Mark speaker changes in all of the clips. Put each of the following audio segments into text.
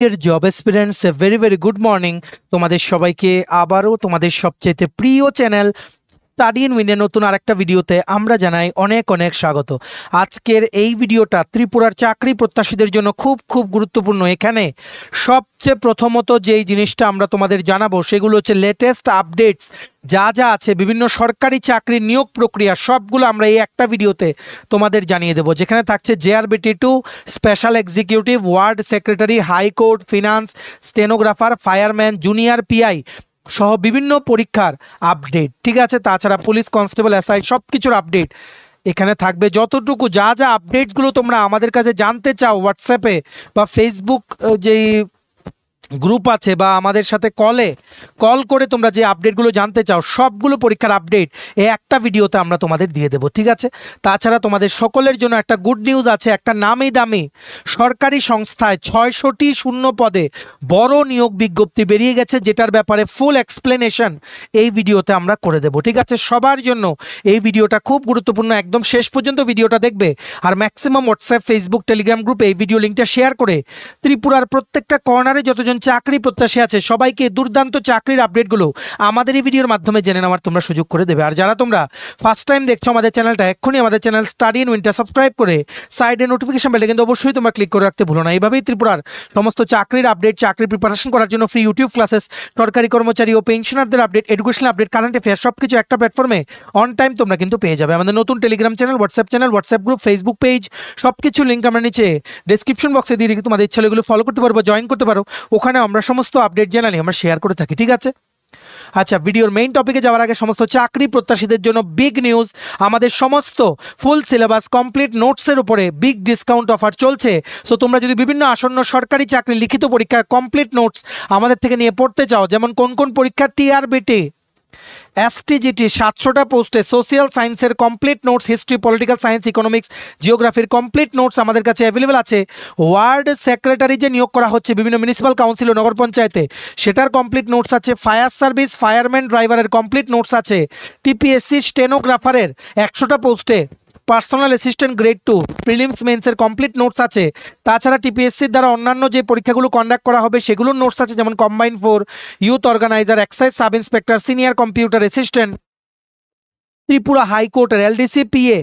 Speaker 1: Deer job experience very very good morning তোমাদের সবাইকে আবারও তোমাদের সবচেয়ে প্রিয় চ্যানেল স্টাডি ইন উইনের নতুন আরেকটা ভিডিওতে আমরা জানাই অনেক অনেক স্বাগত। আজকের এই ভিডিওটা ত্রিপুরার চাকরি প্রত্যাশীদের জন্য খুব খুব গুরুত্বপূর্ণ। এখানে সবচেয়ে প্রথমত যেই জিনিসটা আমরা তোমাদের জানাবো সেগুলো হচ্ছে লেটেস্ট আপডেটস যা যা আছে বিভিন্ন সরকারি চাকরির নিয়োগ প্রক্রিয়া সবগুলো আমরা এই একটা ভিডিওতে তোমাদের জানিয়ে দেবো, যেখানে থাকছে JRBT2 special executive, word secretary, high court, finance, stenographer, fireman, junior PI সহ বিভিন্ন পরীক্ষার আপডেট। ঠিক আছে, তাছাড়া পুলিশ কনস্টেবল, এসআই সব কিছুর আপডেট এখানে থাকবে। যতটুকু যা যা আপডেটসগুলো তোমরা আমাদের কাছে জানতে চাও হোয়াটসঅ্যাপে বা ফেসবুক যেই গ্রুপ আছে বা আমাদের সাথে কল করে তোমরা যে আপডেটগুলো জানতে চাও সবগুলো পরীক্ষার আপডেট এই একটা ভিডিওতে আমরা তোমাদের দিয়ে দেবো। ঠিক আছে, তাছাড়া তোমাদের সকলের জন্য একটা গুড নিউজ আছে। একটা নামি দামি সরকারি সংস্থায় 600টি শূন্য পদে বড় নিয়োগ বিজ্ঞপ্তি বেরিয়ে গেছে, যেটার ব্যাপারে ফুল এক্সপ্লেনেশন এই ভিডিওতে আমরা করে দেবো। ঠিক আছে, সবার জন্য এই ভিডিওটা খুব গুরুত্বপূর্ণ, একদম শেষ পর্যন্ত ভিডিওটা দেখবে। আর ম্যাক্সিমাম হোয়াটসঅ্যাপ, ফেসবুক, টেলিগ্রাম গ্রুপে এই ভিডিও লিঙ্কটা শেয়ার করে ত্রিপুরার প্রত্যেকটা কর্নারে যতজন চাকরি প্রত্যাশী আছে সবাইকে দুর্দান্ত চাকরির আপডেটগুলো আমাদের এই ভিডিওর মাধ্যমে জেনে নেওয়ার তোমরা সুযোগ করে দেবে। আর যারা তোমরা ফার্স্ট টাইম দেখছো আমাদের চ্যানেলটা, এক্ষুনি আমাদের চ্যানেল স্টাডি ইন উইনটা সাবস্ক্রাইব করে সাইডে নোটিফিকেশন বেলে কিন্তু অবশ্যই তোমরা ক্লিক করে রাখতে ভুলো না। এইভাবেই ত্রিপুরার সমস্ত চাকরির আপডেট, চাকরি প্রিপারেশন করার জন্য ফ্রি ইউটিউব ক্লাসেস, সরকারি কর্মচারী ও পেনশনারদের update, educational update, current affair সবকিছু একটা প্ল্যাটফর্মে অন টাইম তোমরা কিন্তু পেয়ে যাবে। আমাদের নতুন Telegram channel, WhatsApp group, Facebook page সবকিছু লিঙ্ক আমরা নিচে ডেসক্রিপশন বক্সে দিয়ে রেখে তোমাদের ইচ্ছা এগুলো ফলো করতে পারো বা জয়েন করতে পারো। ওখানে আমরা সমস্ত আপডেট জানালি আমরা শেয়ার করে থাকি। ঠিক আছে, আচ্ছা, ভিডিওর মেইন টপিকে যাওয়ার আগে সমস্ত চাকরি প্রত্যাশীদের জন্য বিগ নিউজ। আমাদের সমস্ত ফুল সিলেবাস কমপ্লিট নোটসের উপরে বিগ ডিসকাউন্ট অফার চলছে। সো তোমরা যদি বিভিন্ন আসন্ন সরকারি চাকরি লিখিত পরীক্ষার কমপ্লিট নোটস আমাদের থেকে নিয়ে পড়তে চাও, যেমন কোন কোন পরীক্ষা, টিআরবিটি, STGT 700টা পোস্টে সোশ্যাল সায়েন্সের complete notes, history, political science, economics, জিওগ্রাফির কমপ্লিট নোটস আমাদের কাছে অ্যাভেলেবেল আছে। ওয়ার্ড সেক্রেটারি যে নিয়োগ করা হচ্ছে বিভিন্ন মিউনিসিপ্যাল কাউন্সিল ও নগর পঞ্চায়েতে সেটার কমপ্লিট নোটস আছে। ফায়ার সার্ভিস, ফায়ারম্যান, ড্রাইভারের কমপ্লিট নোটস আছে। TPSC স্টেনোগ্রাফারের 100টা পোস্টে পার্সোনাল অ্যাসিস্ট্যান্ট গ্রেড 2 প্রিলিমস মেন্সের কমপ্লিট নোটস আছে। তাছাড়া TPSCর দ্বারা অন্যান্য যে পরীক্ষাগুলো কন্ডাক্ট করা হবে সেগুলোর নোটস আছে, যেমন combined 4, youth organizer, excise sub inspector, senior computer assistant, Tripura হাইকোর্টের LDC PA,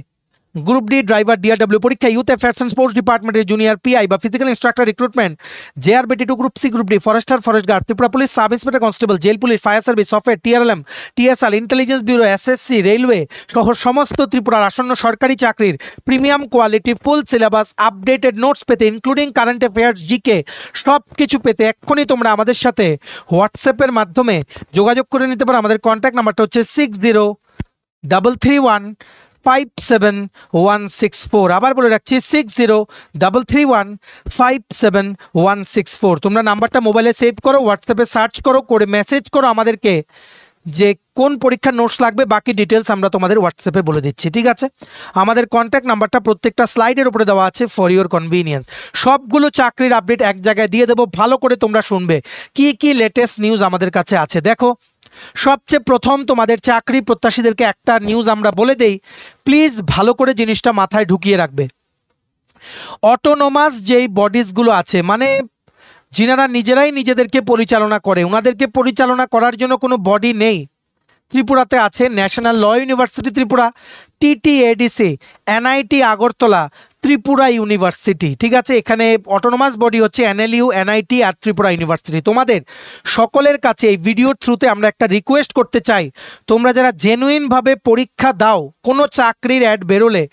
Speaker 1: group D driver, DRW পরীক্ষা, ইউথ অ্যাফেয়ার্স অ্যান্ড স্পোর্টস ডিপার্টমেন্টের জুনিয়র PI বা physical instructor recruitment, JRBT2 group C, group D, forester, forest guard, Tripura police sub inspector constable, jail police, fire service, software, TRLM, TSL, intelligence bureau, SSC, railway সহ সমস্ত ত্রিপুরার আসন্ন সরকারি চাকরির premium quality full syllabus updated notes পেতে, including current affairs, GK সব কিছু পেতে এক্ষুনি তোমরা আমাদের সাথে হোয়াটসঅ্যাপের মাধ্যমে যোগাযোগ করে নিতে পারো। আমাদের কন্ট্যাক্ট নাম্বারটা হচ্ছে 6033157164। আবার বলে রাখছি 6033157164। তোমরা নাম্বারটা মোবাইলে সেভ করো, হোয়াটসঅ্যাপে সার্চ করো, করে মেসেজ করো আমাদেরকে যে কোন পরীক্ষার নোটস লাগবে, বাকি ডিটেলস আমরা তোমাদের হোয়াটসঅ্যাপে বলে দিচ্ছি। ঠিক আছে, আমাদের কন্ট্যাক্ট নাম্বারটা প্রত্যেকটা স্লাইডের উপরে দেওয়া আছে ফর ইওর কনভিনিয়েন্স। সবগুলো চাকরির আপডেট এক জায়গায় দিয়ে দেবো, ভালো করে তোমরা শুনবে কি কি লেটেস্ট নিউজ আমাদের কাছে আছে। দেখো, সবচেয়ে প্রথম তোমাদের চাকরি প্রত্যাশীদেরকে একটা নিউজ আমরা বলে দেই, প্লিজ ভালো করে জিনিসটা মাথায় ঢুকিয়ে রাখবে। অটোনোমাস যেই বডিজগুলো আছে, মানে যিনারা নিজেরাই নিজেদেরকে পরিচালনা করে, ওনাদেরকে পরিচালনা করার জন্য কোনো বডি নেই। ত্রিপুরাতে আছে national law university Tripura, TTADC, NIT Agartala, Tripura university. ঠিক আছে, এখানে অটোনোমাস বডি হচ্ছে NLU, NIT আর ত্রিপুরা ইউনিভার্সিটি। তোমাদের সকলের কাছে এই ভিডিওর থ্রুতে আমরা একটা রিকোয়েস্ট করতে চাই, তোমরা যারা জেনুইনভাবে পরীক্ষা দাও, কোনো চাকরির অ্যাড বেরোলে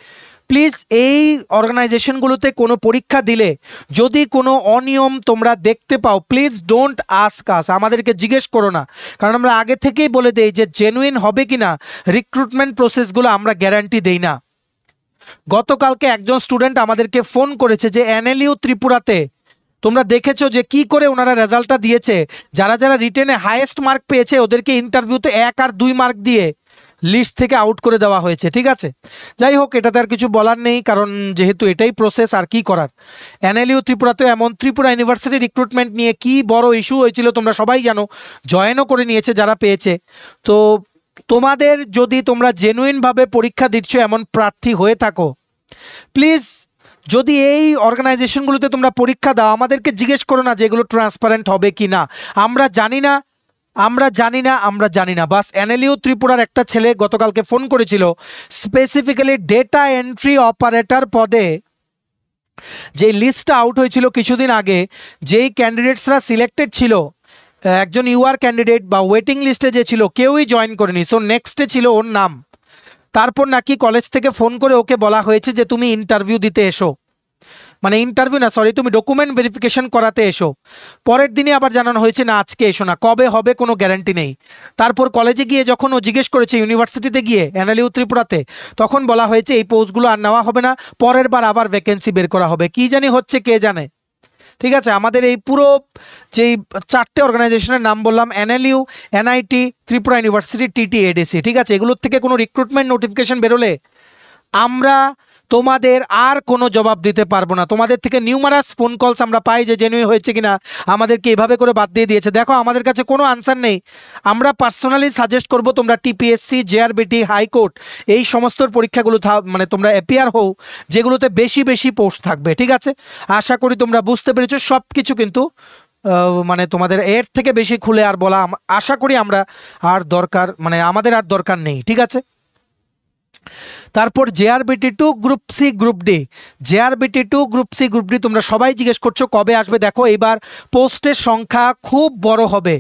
Speaker 1: প্লিজ এই অর্গানাইজেশনগুলোতে কোনো পরীক্ষা দিলে যদি কোনো অনিয়ম তোমরা দেখতে পাও, প্লিজ ডোন্ট আস্ক আস, আমাদেরকে জিজ্ঞেস করো না। কারণ আমরা আগে থেকেই বলে দেই যে জেনুইন হবে কিনা রিক্রুটমেন্ট প্রসেসগুলো আমরা গ্যারান্টি দেই না। গতকালকে একজন স্টুডেন্ট আমাদেরকে ফোন করেছে যে NLU ত্রিপুরাতে তোমরা দেখেছো যে কি করে ওনারা রেজাল্টটা দিয়েছে, যারা যারা রিটেনে হাইয়েস্ট মার্ক পেয়েছে ওদেরকে ইন্টারভিউতে 1 আর 2 মার্ক দিয়ে লিস্ট থেকে আউট করে দেওয়া হয়েছে। ঠিক আছে, যাই হোক, এটাতে আর কিছু বলার নেই, কারণ যেহেতু এটাই প্রসেস, আর কি করার। NLU ত্রিপুরাতেও এমন, ত্রিপুরা ইউনিভার্সিটি রিক্রুটমেন্ট নিয়ে কি বড় ইস্যু হয়েছিল তোমরা সবাই জানো, জয়েনও করে নিয়েছে যারা পেয়েছে। তো তোমাদের যদি তোমরা জেনুইনভাবে পরীক্ষা দিচ্ছ এমন প্রার্থী হয়ে থাকো, প্লিজ যদি এই অর্গানাইজেশনগুলোতে তোমরা পরীক্ষা দাও, আমাদেরকে জিজ্ঞেস করো না যে এগুলো ট্রান্সপারেন্ট হবে কি না। আমরা জানি না, আমরা জানি না, আমরা জানি না। বাস এনএলইউ ত্রিপুরার একটা ছেলে গতকালকে ফোন করেছিল, স্পেসিফিক্যালি ডেটা এন্ট্রি অপারেটর পদে যে লিস্টটা আউট হয়েছিল কিছুদিন আগে, যেই ক্যান্ডিডেটসরা সিলেক্টেড ছিল, একজন ইউআর ক্যান্ডিডেট বা ওয়েটিং লিস্টে যে ছিল কেউই জয়েন করেনি। সো নেক্সটে ছিল ওর নাম। তারপর নাকি কলেজ থেকে ফোন করে ওকে বলা হয়েছে যে তুমি ইন্টারভিউ দিতে এসো, মানে ইন্টারভিউ না, সরি, তুমি ডকুমেন্ট ভেরিফিকেশন করাতে এসো। পরের দিনে আবার জানানো হয়েছে না আজকে এসো না, কবে হবে কোনো গ্যারান্টি নেই। তারপর কলেজে গিয়ে যখন ও জিজ্ঞেস করেছে ইউনিভার্সিটিতে গিয়ে এনএলইউ ত্রিপুরাতে, তখন বলা হয়েছে এই পোস্টগুলো আর নেওয়া হবে না, পরের বার আবার ভ্যাকেন্সি বের করা হবে। কি জানি হচ্ছে, কে জানে। ঠিক আছে, আমাদের এই পুরো যেই 4টে অর্গানাইজেশনের নাম বললাম, NLU, NIT, Tripura university, TTADC, ঠিক আছে, এগুলোর থেকে কোনো রিক্রুটমেন্ট নোটিফিকেশন বেরোলে আমরা তোমাদের আর কোনো জবাব দিতে পারবো না। তোমাদের থেকে নিউমারাস ফোন কলস আমরা পাই যে জেনুইন হয়েছে কিনা, আমাদেরকে এভাবে করে বাদ দিয়ে দিয়েছে। দেখো আমাদের কাছে কোনো আনসার নেই। আমরা পার্সোনালি সাজেস্ট করব তোমরা টিপিএসসি, জেআরবিটি, হাইকোর্ট এই সমস্ত পরীক্ষাগুলো মানে তোমরা অ্যাপিয়ার হও যেগুলোতে বেশি বেশি পোস্ট থাকবে। ঠিক আছে, আশা করি তোমরা বুঝতে পেরেছো। সব কিছু কিন্তু মানে তোমাদের এর থেকে বেশি খুলে আর বলা আশা করি আমরা আর দরকার, মানে আমাদের আর দরকার নেই। ঠিক আছে, তারপর JRBT 2 group C group D, JRBT 2 group C group D তোমরা সবাই জিজ্ঞেস করছো কবে আসবে। দেখো এবার পোস্টের সংখ্যা খুব বড় হবে,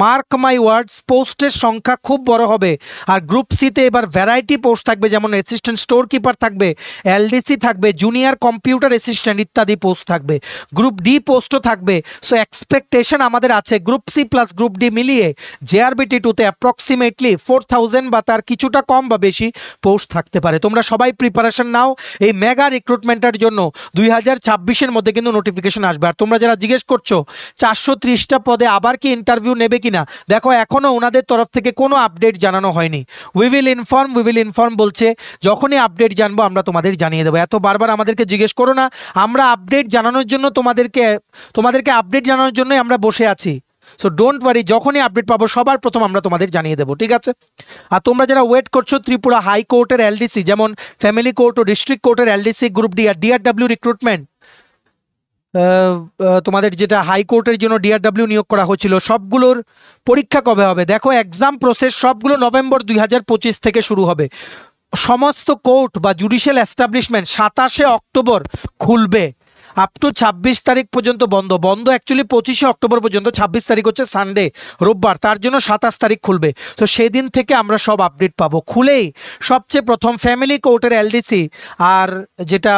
Speaker 1: মার্ক মাই ওয়ার্ডস, পোস্টের সংখ্যা খুব বড় হবে। আর গ্রুপ সিতে এবার ভ্যারাইটি পোস্ট থাকবে, যেমন অ্যাসিস্ট্যান্ট স্টোর কিপার থাকবে, এলডিসি থাকবে, জুনিয়র কম্পিউটার অ্যাসিস্ট্যান্ট ইত্যাদি পোস্ট থাকবে। গ্রুপ ডি পোস্টও থাকবে। সো এক্সপেকটেশন আমাদের আছে group C plus group D মিলিয়ে জেআরবিটি 2তে অ্যাপ্রক্সিমেটলি 4000 বা তার কিছুটা কম বা বেশি পোস্ট থাকতে পারে। তোমরা সবাই প্রিপারেশন নাও, এই মেগা রিক্রুটমেন্টের জন্য 2026-এর মধ্যে কিন্তু নোটিফিকেশন আসবে। আর তোমরা যারা জিজ্ঞেস করছো 430টা পদে আবার কি ইন্টারভিউ নেবে কিনা, দেখো এখনো ওনাদের তরফ থেকে কোনো আপডেট জানানো হয়নি। উই উইল ইনফর্ম বলছে, যখনই আপডেট জানবো আমরা তোমাদের জানিয়ে দেবো। এত বারবার আমাদেরকে জিজ্ঞেস করো না, আমরা আপডেট জানানোর জন্য তোমাদেরকে আপডেট জানানোর জন্যই আমরা বসে আছি। সো ডোন্ট ওয়ারি, যখনই আপডেট পাবো সবার প্রথম আমরা তোমাদের জানিয়ে দেবো। ঠিক আছে, আর তোমরা যারা ওয়েট করছো ত্রিপুরা হাইকোর্টের এলডিসি, যেমন ফ্যামিলি কোর্ট ও ডিস্ট্রিক্ট কোর্টের এলডিসি গ্রুপ ডি আর ডিআরডব্লিউ রিক্রুটমেন্ট, তোমাদের যেটা হাইকোর্টের জন্য ডিআরডব্লিউ নিয়োগ করা হয়েছিল, সবগুলোর পরীক্ষা কবে হবে? দেখো এক্সাম প্রসেস সবগুলো নভেম্বর 2025 থেকে শুরু হবে। সমস্ত কোর্ট বা জুডিশিয়াল এস্টাবলিশমেন্ট 27শে অক্টোবর খুলবে, আপ টু 26 তারিখ পর্যন্ত বন্ধ অ্যাকচুয়ালি 25শে অক্টোবর পর্যন্ত, 26 তারিখ হচ্ছে সানডে, রোববার, তার জন্য 27 তারিখ খুলবে। তো সেদিন থেকে আমরা সব আপডেট পাবো। খুলেই সবচেয়ে প্রথম ফ্যামিলি কোর্টের এলডিসি আর যেটা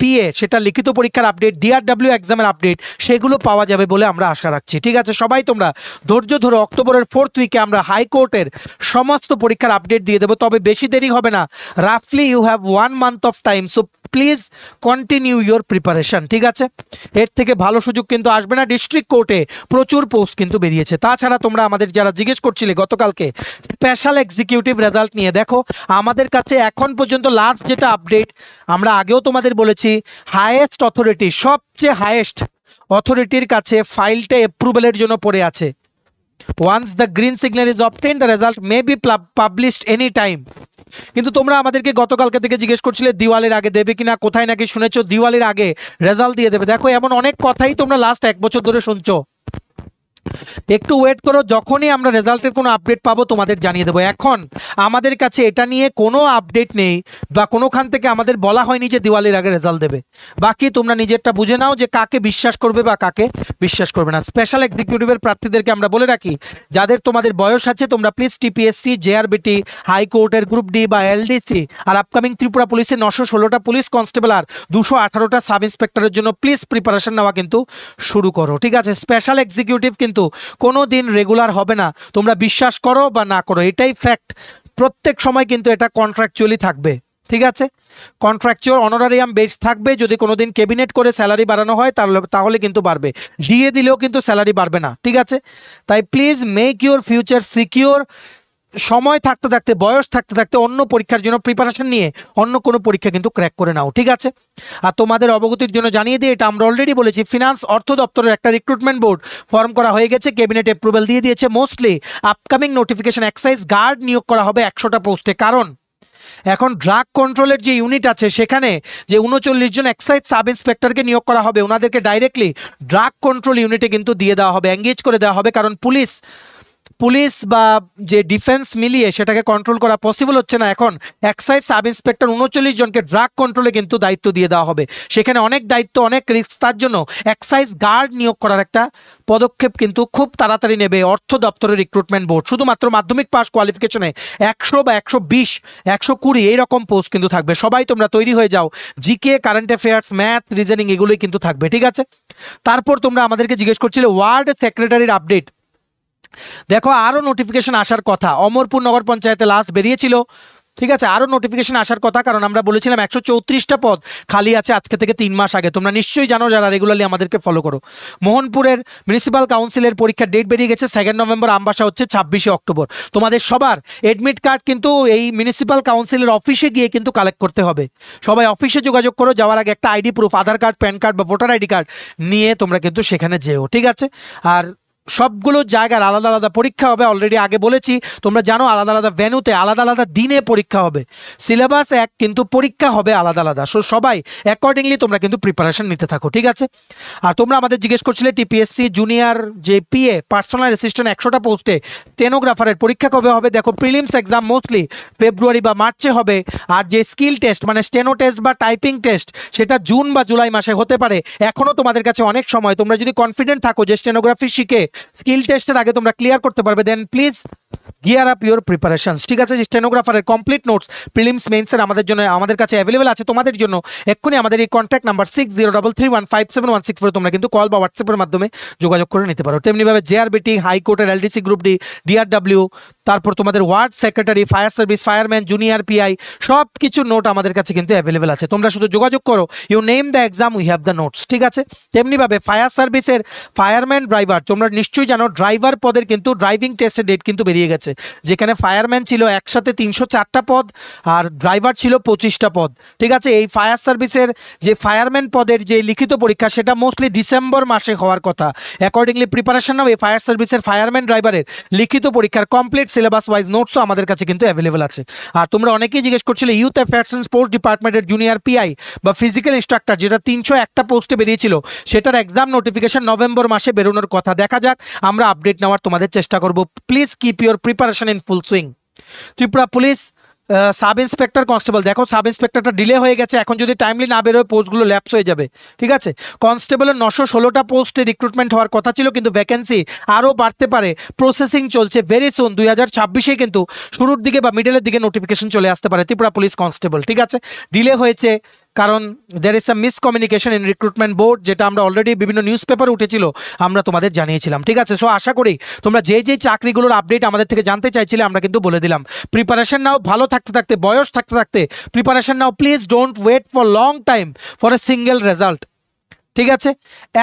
Speaker 1: পিএ, সেটা লিখিত পরীক্ষার আপডেট, ডিআরডব্লিউ এক্সামের আপডেট, সেগুলো পাওয়া যাবে বলে আমরা আশা রাখছি। ঠিক আছে, সবাই তোমরা ধৈর্য ধরো, অক্টোবরের 4th উইকে আমরা হাইকোর্টের সমস্ত পরীক্ষার আপডেট দিয়ে দেবো। তবে বেশি দেরি হবে না, রাফলি you have 1 month of time. So please continue your preparation. ঠিক আছে, এর থেকে ভালো সুযোগ কিন্তু আসবে না। ডিস্ট্রিক্ট কোর্টে প্রচুর পোস্ট কিন্তু বেরিয়েছে। তাছাড়া তোমরা আমাদের যারা জিজ্ঞেস করছিলে গতকালকে স্পেশাল এক্সিকিউটিভ রেজাল্ট নিয়ে, দেখো আমাদের কাছে এখন পর্যন্ত লাস্ট যেটা আপডেট, আমরা আগেও তোমাদের বলেছি, হাইয়েস্ট অথরিটি, সবচেয়ে হাইয়েস্ট অথরিটির কাছে ফাইলটা অ্যাপ্রুভালের জন্য পড়ে আছে। Once the green signal is obtained, the result may be published any time. কিন্তু তোমরা আমাদেরকে গতকালকে থেকে জিজ্ঞেস করছিলে দিওয়ালির আগে দেবে কিনা, কোথায় নাকি শুনেছো দিওয়ালির আগে রেজাল্ট দিয়ে দেবে। দেখো এমন অনেক কথাই তোমরা লাস্ট 1 বছর ধরে শুনছো। একটু ওয়েট করো, যখনই আমরা রেজাল্টের কোনো আপডেট পাবো তোমাদের জানিয়ে দেবো। এখন আমাদের কাছে এটা নিয়ে কোনো আপডেট নেই বা কোনোখান থেকে আমাদের বলা হয়নি যে দিওয়ালির আগে রেজাল্ট দেবে। বাকি তোমরা নিজেরটা বুঝে নাও যে কাকে বিশ্বাস করবে বা কাকে বিশ্বাস করবে না। স্পেশাল এক্সিকিউটিভের প্রার্থীদেরকে আমরা বলে রাখি, যাদের তোমাদের বয়স আছে তোমরা প্লিজ টিপিএসসি, জেআরবিটি, হাইকোর্টের গ্রুপ ডি বা এলডিসি আর আপকামিং ত্রিপুরা পুলিশের 916টা পুলিশ কনস্টেবল আর 218টা সাব ইন্সপেক্টরের জন্য প্লিজ প্রিপারেশন নেওয়া কিন্তু শুরু করো। ঠিক আছে, স্পেশাল এক্সিকিউটিভ কিন্তু কোনো দিন রেগুলার হবে না, তোমরা বিশ্বাস করো বা না করো, এটাই ফ্যাক্ট। প্রত্যেক সময় কিন্তু এটা কন্ট্রাকচুয়ালি থাকবে। ঠিক আছে, কন্ট্রাকচুয়াল অনারারিয়াম বেস থাকবে। যদি কোনোদিন ক্যাবিনেট করে স্যালারি বাড়ানো হয় তাহলে কিন্তু বাড়বে, দিয়ে দিলেও কিন্তু স্যালারি বাড়বে না। ঠিক আছে, তাই please make your future secure. সময় থাকতে থাকতে, বয়স থাকতে থাকতে অন্য পরীক্ষার জন্য প্রিপারেশন নিয়ে অন্য কোনো পরীক্ষা কিন্তু ক্র্যাক করে নাও। ঠিক আছে, আর তোমাদের অবগতির জন্য জানিয়ে দিই, এটা আমরা অলরেডি বলেছি, ফিনান্স অর্থ দপ্তরের একটা রিক্রুটমেন্ট বোর্ড ফর্ম করা হয়ে গেছে, ক্যাবিনেট অ্যাপ্রুভাল দিয়ে দিয়েছে। Mostly upcoming notification excise guard নিয়োগ করা হবে 100টা পোস্টে। কারণ এখন ড্রাগ কন্ট্রোলের যে ইউনিট আছে সেখানে যে 39 জন এক্সাইজ সাব ইন্সপেক্টরকে নিয়োগ করা হবে, ওনাদেরকে ডাইরেক্টলি ড্রাগ কন্ট্রোল ইউনিটে কিন্তু দিয়ে দেওয়া হবে, এঙ্গেজ করে দেওয়া হবে। কারণ পুলিশ বা যে ডিফেন্স মিলিয়ে সেটাকে কন্ট্রোল করা পসিবল হচ্ছে না। এখন এক্সাইজ সাব ইন্সপেক্টর 39 জনকে ড্রাগ কন্ট্রোলে কিন্তু দায়িত্ব দিয়ে দেওয়া হবে। সেখানে অনেক দায়িত্ব, অনেক রিস্ক, তার জন্য এক্সাইজ গার্ড নিয়োগ করার একটা পদক্ষেপ কিন্তু খুব তাড়াতাড়ি নেবে অর্থ দপ্তরের রিক্রুটমেন্ট বোর্ড। শুধুমাত্র মাধ্যমিক পাস কোয়ালিফিকেশনে 100 বা 120, 120 এইরকম পোস্ট কিন্তু থাকবে। সবাই তোমরা তৈরি হয়ে যাও, GK, current affairs, math, reasoning এগুলোই কিন্তু থাকবে, ঠিক আছে। তারপর তোমরা আমাদেরকে জিজ্ঞেস করছিলে ওয়ার্ড সেক্রেটারির আপডেট। দেখো আরও নোটিফিকেশন আসার কথা, অমরপুর নগর পঞ্চায়েতে লাস্ট বেরিয়েছিল, ঠিক আছে। আরও নোটিফিকেশন আসার কথা, কারণ আমরা বলেছিলাম 134টা পদ খালি আছে আজকে থেকে 3 মাস আগে। তোমরা নিশ্চয়ই জানো যারা রেগুলারলি আমাদেরকে ফলো করো। মোহনপুরের মিউনিসিপ্যাল কাউন্সিলের পরীক্ষার ডেট বেরিয়ে গেছে 2 নভেম্বর, আমবাসা হচ্ছে 26 অক্টোবর। তোমাদের সবার এডমিট কার্ড কিন্তু এই মিউনিসিপ্যাল কাউন্সিলের অফিসে গিয়ে কিন্তু কালেক্ট করতে হবে। সবাই অফিসে যোগাযোগ করো, যাওয়ার আগে একটা আইডি প্রুফ, আধার কার্ড, প্যান কার্ড বা ভোটার আইডি কার্ড নিয়ে তোমরা কিন্তু সেখানে যেও, ঠিক আছে। আর সবগুলো জায়গার আলাদা আলাদা পরীক্ষা হবে, অলরেডি আগে বলেছি, তোমরা জানো আলাদা আলাদা ভেন্যুতে আলাদা আলাদা দিনে পরীক্ষা হবে। সিলেবাস এক, কিন্তু পরীক্ষা হবে আলাদা আলাদা। সো সবাই অ্যাকর্ডিংলি তোমরা কিন্তু প্রিপারেশন নিতে থাকো, ঠিক আছে। আর তোমরা আমাদের জিজ্ঞেস করছিলে টিপিএসসি জুনিয়র যে পিএ পার্সোনাল অ্যাসিস্ট্যান্ট 100টা পোস্টে স্টেনোগ্রাফারের পরীক্ষা কবে হবে। দেখো প্রিলিমস এক্সাম মোস্টলি ফেব্রুয়ারি বা মার্চে হবে, আর যে স্কিল টেস্ট মানে স্টেনো টেস্ট বা টাইপিং টেস্ট সেটা জুন বা জুলাই মাসে হতে পারে। এখনও তোমাদের কাছে অনেক সময়, তোমরা যদি কনফিডেন্ট থাকো যে স্টেনোগ্রাফি শিখে স্কিল টেস্টের আগে তোমরা ক্লিয়ার করতে পারবে, then please gear up your preparations, ঠিক আছে। যে স্টেনোগ্রাফারের কমপ্লিট নোটস প্রিলিমস মেইনসের আমাদের কাছে অ্যাভেলেবেল আছে তোমাদের জন্য। এক্ষুনি আমাদের এই কন্ট্যাক্ট নাম্বার 6033157164 তোমরা কিন্তু কল বা হোয়াটসঅ্যাপের মাধ্যমে যোগাযোগ করে নিতে পারো। তেমনিভাবে জেআরবিটি, হাইকোর্টের এলডিসি গ্রুপ ডি, ডিআরডব্লিউ, তারপর তোমাদের word secretary, fire service, fireman, junior PI সব কিছু নোট আমাদের কাছে কিন্তু অ্যাভেলেবেল আছে। তোমরা শুধু যোগাযোগ করো, you name the exam, we have the notes, ঠিক আছে। তেমনিভাবে ফায়ার সার্ভিসের ফায়ারম্যান, ড্রাইভার, তোমরা নিশ্চয়ই জানো ড্রাইভার পদের কিন্তু ড্রাইভিং টেস্টের ডেট কিন্তু বেরিয়ে গেছে। যেখানে ফায়ারম্যান ছিল একসাথে 304টা পদ আর ড্রাইভার ছিল 25টা পদ, ঠিক আছে। এই ফায়ার সার্ভিসের যে ফায়ারম্যান পদের যে লিখিত পরীক্ষা সেটা মোস্টলি ডিসেম্বর মাসে হওয়ার কথা। অ্যাকর্ডিংলি প্রিপারেশন নাও। এই ফায়ার সার্ভিসের ফায়ারম্যান ড্রাইভারের লিখিত পরীক্ষার কমপ্লিট সিলেবাস ওয়াইজ নোটসও আমাদের কাছে কিন্তু অ্যাভেলেবেল আছে। আর তোমরা অনেকেই জিজ্ঞেস করছিলে ইউথ অ্যাফেয়ার্স অ্যান্ড স্পোর্টস ডিপার্টমেন্টের জুনিয়র পিআই বা ফিজিক্যাল ইনস্ট্রাক্টর, যেটা 301টা পোস্টে বেরিয়েছিল, সেটার এক্সাম নোটিফিকেশন নভেম্বর মাসে বেরোনোর কথা। দেখা যাক, আমরা আপডেট নেওয়ার তোমাদের চেষ্টা করব। Please keep your preparation in full swing. Tripura police sub inspector constable, দেখো সাব ইন্সপেক্টরটা ডিলে হয়ে গেছে, এখন যদি টাইমলি না বেরোয় পোস্টগুলো ল্যাপস হয়ে যাবে, ঠিক আছে। কনস্টেবলের 916টা পোস্টে রিক্রুটমেন্ট হওয়ার কথা ছিল, কিন্তু ভ্যাকেন্সি আরও বাড়তে পারে, প্রসেসিং চলছে। ভেরি সুন 2026-এ কিন্তু শুরুর দিকে বা মিডলের দিকে নোটিফিকেশন চলে আসতে পারে ত্রিপুরা পুলিশ কনস্টেবল, ঠিক আছে। ডিলে হয়েছে কারণ there is some miscommunication in recruitment board, যেটা আমরা অলরেডি বিভিন্ন নিউজ পেপারে উঠেছিল, আমরা তোমাদের জানিয়েছিলাম, ঠিক আছে। সো আশা করি তোমরা যে চাকরিগুলোর আপডেট আমাদের থেকে জানতে চাইছিলে আমরা কিন্তু বলে দিলাম। প্রিপারেশন নাও, ভালো থাকতে থাকতে, বয়স থাকতে থাকতে প্রিপারেশন নাও। Please don't wait for long time for a single result, ঠিক আছে।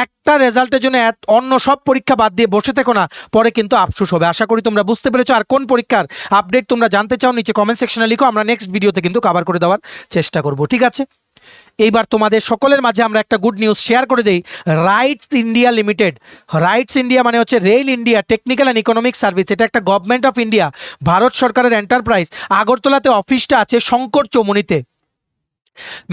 Speaker 1: একটা রেজাল্টের জন্য অন্য সব পরীক্ষা বাদ দিয়ে বসে থেকো না, পরে কিন্তু আফসোস হবে। আশা করি তোমরা বুঝতে পেরেছো। আর কোন পরীক্ষার আপডেট তোমরা জানতে চাও নিচে কমেন্ট সেকশনে লিখো, আমরা নেক্সট ভিডিওতে কিন্তু কভার করে দেওয়ার চেষ্টা করব, ঠিক আছে। এইবার তোমাদের সকলের মাঝে আমরা একটা গুড নিউজ শেয়ার করে দেই। Rights India limited, rights India মানে হচ্ছে rail India technical and economic service, এটা একটা গভর্নমেন্ট অফ ইন্ডিয়া, ভারত সরকারের এন্টারপ্রাইজ। আগরতলাতে অফিসটা আছে, শঙ্কর চৌমুনিতে।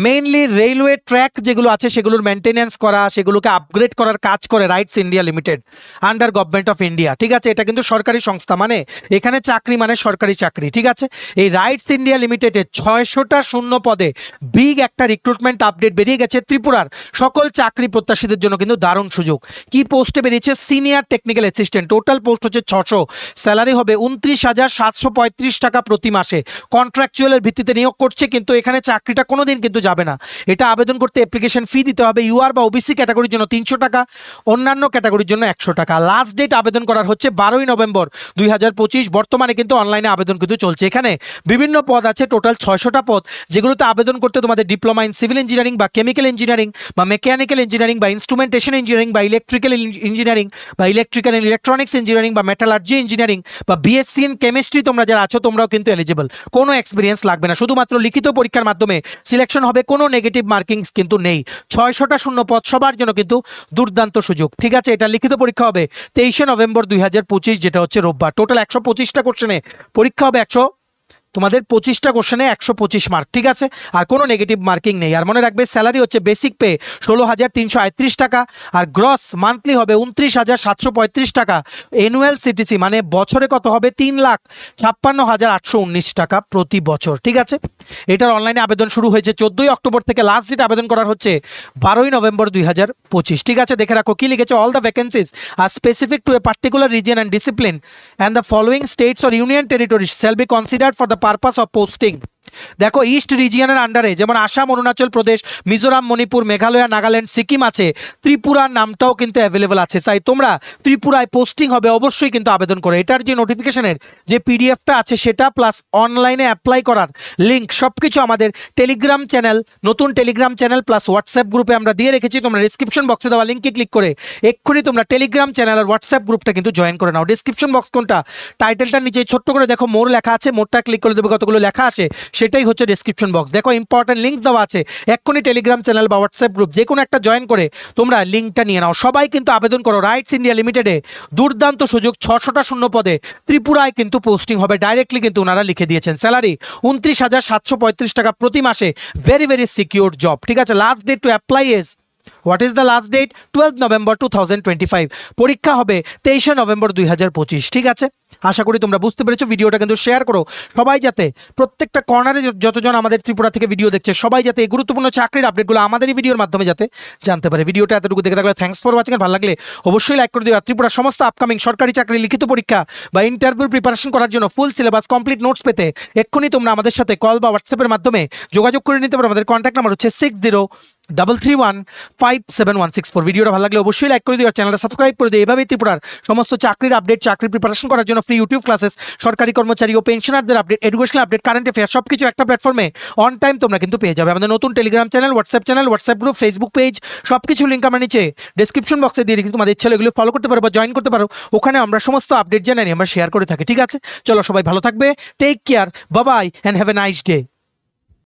Speaker 1: মেইনলি রেলওয়ে ট্র্যাক যেগুলো আছে সেগুলোর মেনটেনেন্স করা, সেগুলোকে আপগ্রেড করার কাজ করে rights India limited under government of India, ঠিক আছে। এটা কিন্তু সরকারি সংস্থা, মানে এখানে চাকরি মানে সরকারি চাকরি, ঠিক আছে। এই রাইটস ইন্ডিয়া লিমিটেডে 600টা শূন্য পদে বিগ একটা রিক্রুটমেন্ট আপডেট বেরিয়ে গেছে। ত্রিপুরার সকল চাকরি প্রত্যাশীদের জন্য কিন্তু দারুণ সুযোগ। কি পোস্টে বেরিয়েছে? Senior technical assistant, total post হচ্ছে 600, স্যালারি হবে 29,735 টাকা প্রতি মাসে। কন্ট্রাকচুয়ালের ভিত্তিতে নিয়োগ করছে, কিন্তু এখানে চাকরিটা কোনো দিন কিন্তু যাবে না। এটা আবেদন করতে অ্যাপ্লিকেশন ফি দিতে হবে। ইউআর বা ওবিসি ক্যাটাগরির জন্য 300 টাকা, অন্যান্য ক্যাটাগরির জন্য 100 টাকা। লাস্ট ডেট আবেদন করার হচ্ছে 12 নভেম্বর 2025। বর্তমানে কিন্তু অনলাইনে আবেদন কিন্তু চলছে। এখানে বিভিন্ন পদ আছে, টোটাল 600টা পদ, যেগুলোতে আবেদন করতে তোমাদের ডিপ্লোমা ইন সিভিল ইঞ্জিনিয়ারিং বা কেমিক্যাল ইঞ্জিনিয়ারিং বা মেকানিক্যাল ইঞ্জিনিয়ারিং বা ইনস্ট্রুমেন্টেশন ইঞ্জিনিয়ারিং বা ইলেকট্রিক্যাল ইঞ্জিনিয়ারিং বা ইলেকট্রিক্যাল অ্যান্ড ইলেকট্রনিক্স ইঞ্জিনিয়ারিং বা মেটালার্জি ইঞ্জিনিয়ারিং বা বিএসসি ইন কেমিস্ট্রি তোমরা যারা আছো তোমরাও কিন্তু এলিজিবল। কোনো এক্সপিরিয়েন্স লাগবে না, শুধুমাত্র লিখিত পরীক্ষার মাধ্যমে সিলেকশন হবে, কোনো নেগেটিভ মার্কিংস কিন্তু নেই। 600টা শূন্য পদ সবার জন্য কিন্তু দুর্দান্ত সুযোগ, ঠিক আছে। এটা লিখিত পরীক্ষা হবে 23 নভেম্বর 2025, যেটা হচ্ছে রোববার। টোটাল 125টা কোশ্চেনে পরীক্ষা হবে, তোমাদের 25টা কোশ্চেনে 125 মার্ক, ঠিক আছে, আর কোনো নেগেটিভ মার্কিং নেই। আর মনে রাখবে স্যালারি হচ্ছে বেসিক পে 16,338 টাকা, আর গ্রস মান্থলি হবে 29,735 টাকা। অ্যানুয়াল সিটিসি মানে বছরে কত হবে, 3,56,819 টাকা প্রতি বছর, ঠিক আছে। এটার অনলাইনে আবেদন শুরু হয়েছে 14ই অক্টোবর থেকে, লাস্ট ডেট আবেদন করার হচ্ছে 12ই নভেম্বর 2025, ঠিক আছে। দেখে রাখো কি লিখেছে, অল দ্য ভ্যাকেন্সিজ আর specific to a particular region and discipline and the following states or union territories shall be considered for the purpose of posting. দেখো ইস্ট রিজিয়নের আন্ডারে যেমন আসাম, অরুণাচল প্রদেশ, মিজোরাম, মণিপুর, মেঘালয়, নাগাল্যান্ড, সিকিম আছে, ত্রিপুরার নামটাও কিন্তু অ্যাভেলেবল আছে। তাই তোমরা ত্রিপুরায় পোস্টিং হবে অবশ্যই কিন্তু আবেদন করো। এটার যে নোটিফিকেশনের যে পিডিএফটা আছে সেটা প্লাস অনলাইনে অ্যাপ্লাই করার লিঙ্ক সব কিছু আমাদের টেলিগ্রাম চ্যানেল, নতুন টেলিগ্রাম চ্যানেল প্লাস হোয়াটসঅ্যাপ গ্রুপে আমরা দিয়ে রেখেছি। তোমরা ডিসক্রিপশন বক্সে দেওয়া লিঙ্কে ক্লিক করে এক্ষুনি তোমরা টেলিগ্রাম চ্যানেল আর হোয়াটসঅ্যাপ গ্রুপটা কিন্তু জয়েন করে নাও। ডিসক্রিপশন বক্স কোনটা, টাইটেলটার নিচে ছোট্ট করে দেখো মোর লেখা আছে, মোরটা ক্লিক করে দেবে, কতগুলো লেখা আসে সেটাই হচ্ছে ডিসক্রিপশন বক্স। দেখো ইম্পর্টেন্ট লিঙ্ক দেওয়া আছে, এক্ষুনি টেলিগ্রাম চ্যানেল বা হোয়াটসঅ্যাপ গ্রুপ যে কোনো একটা জয়েন করে তোমরা লিঙ্কটা নিয়ে নাও। সবাই কিন্তু আবেদন করো। রাইটস ইন্ডিয়া লিমিটেডে দুর্দান্ত সুযোগ, 600টা শূন্য পদে ত্রিপুরায় কিন্তু পোস্টিং হবে ডাইরেক্টলি, কিন্তু ওনারা লিখে দিয়েছেন। স্যালারি 29,735 টাকা প্রতি মাসে, ভেরি ভেরি সিকিউর জব, ঠিক আছে। Last date to apply is, what is the last date, 12 November 2025। পরীক্ষা হবে 23 নভেম্বর 2025, ঠিক আছে। আশা করি তোমরা বুঝতে পেরেছো। ভিডিওটা কিন্তু শেয়ার করো সবাই, যাতে প্রত্যেকটা কর্নারে যতজন আমাদের ত্রিপুরা থেকে ভিডিও দেখছে সবাই যাতে এই গুরুত্বপূর্ণ চাকরির আপডেটগুলো আমাদের এই ভিডিওর মাধ্যমে যাতে জানতে পারে। ভিডিওটা এতটুকু দেখে থাকলে থ্যাঙ্কস ফর ওয়াচিং। ভালো লাগলে অবশ্যই লাইক করে দিও। আর ত্রিপুরার সমস্ত আপকামিং সরকারি চাকরি, লিখিত পরীক্ষা বা ইন্টারভিউ প্রিপারেশন করার জন্য ফুল সিলেবাস কমপ্লিট নোটস পেতে এক্ষুনি তোমরা আমাদের সাথে কল বা হোয়াটসঅ্যাপের মাধ্যমে যোগাযোগ করে নিতে পারো। আমাদের কন্ট্যাক্ট নাম্বার হচ্ছে 6033157164। ভিডিওটা ভালো লাগলে অবশ্যই লাইক করে দিও আর চ্যানেলটা সাবস্ক্রাইব করে দিও। এভাবেই ত্রিপুরার সমস্ত চাকরির আপডেট, চাকরি প্রিপারেশন করার জন্য ফ্রি ইউটিউব ক্লাসেস, সরকারি কর্মচারী ও পেনশনারদের update, educational update, current affair সবকিছু একটা প্ল্যাটফর্মে অন টাইম তোমরা কিন্তু পেয়ে যাবে। আমাদের নতুন Telegram channel, WhatsApp group, Facebook page সবকিছু লিঙ্ক আমরা নিচে ডেসক্রিপশন বক্সে দিয়ে রেখেছি। তোমাদের ইচ্ছা এগুলো ফলো করতে পারো বা জয়েন করতে পারো, ওখানে আমরা সমস্ত আপডেট জানাই, আমরা শেয়ার করে থাকি, ঠিক আছে। চলো সবাই ভালো থাকবে, take care, bye bye and have a nice day.